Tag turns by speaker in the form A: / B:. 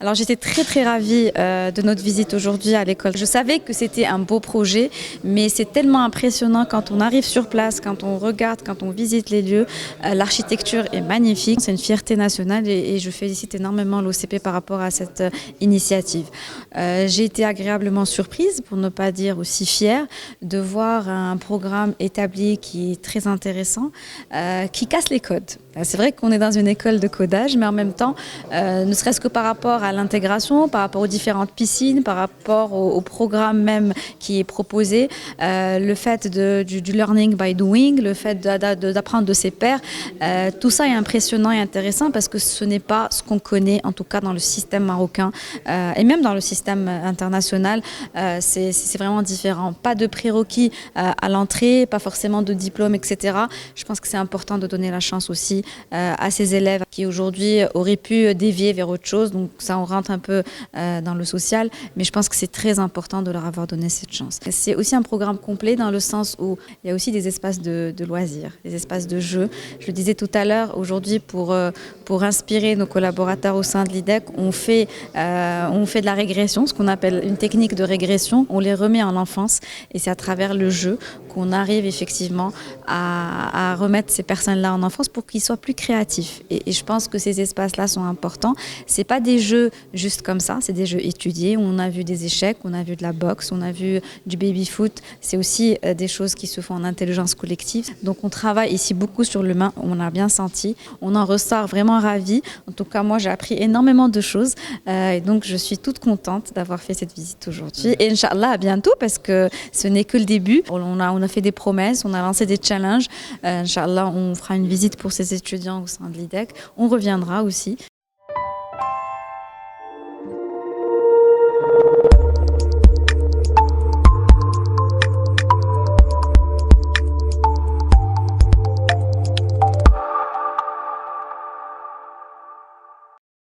A: Alors j'étais très ravie de notre visite aujourd'hui à l'école. Je savais que c'était un beau projet, mais c'est tellement impressionnant quand on arrive sur place, quand on regarde, quand on visite les lieux. L'architecture est magnifique, c'est une fierté nationale et je félicite énormément l'OCP par rapport à cette initiative. J'ai été agréablement surprise, pour ne pas dire aussi fière, de voir un programme établi qui est très intéressant, qui casse les codes. C'est vrai qu'on est dans une école de codage, mais en même temps, ne serait-ce que par rapport à l'intégration, par rapport aux différentes piscines, par rapport au programme même qui est proposé, le fait du learning by doing, le fait d'apprendre de ses pairs, tout ça est impressionnant et intéressant parce que ce n'est pas ce qu'on connaît, en tout cas dans le système marocain et même dans le système international. C'est vraiment différent. Pas de prérequis à l'entrée, pas forcément de diplôme, etc. Je pense que c'est important de donner la chance aussi à ces élèves qui aujourd'hui auraient pu dévier vers autre chose. Donc ça, on rentre un peu dans le social, mais je pense que c'est très important de leur avoir donné cette chance. C'est aussi un programme complet dans le sens où il y a aussi des espaces de loisirs, des espaces de jeu. Je le disais tout à l'heure, aujourd'hui pour inspirer nos collaborateurs au sein de l'IDEC, on fait de la régression, ce qu'on appelle une technique de régression. On les remet en enfance et c'est à travers le jeu qu'on arrive effectivement à remettre ces personnes-là en enfance pour qu'ils soient plus créatifs. Et je pense que ces espaces-là sont importants. C'est pas des jeux juste comme ça, c'est des jeux étudiés. On a vu des échecs, on a vu de la boxe, on a vu du baby-foot. C'est aussi des choses qui se font en intelligence collective. Donc on travaille ici beaucoup sur l'humain, on a bien senti. On en ressort vraiment ravis. En tout cas, moi, j'ai appris énormément de choses. Et donc, je suis toute contente d'avoir fait cette visite aujourd'hui. Et Inch'Allah, à bientôt, parce que ce n'est que le début. On a fait des promesses, on a lancé des challenges. Inch'Allah, on fera une visite pour ces étudiants au sein de l'IDEC. On reviendra aussi.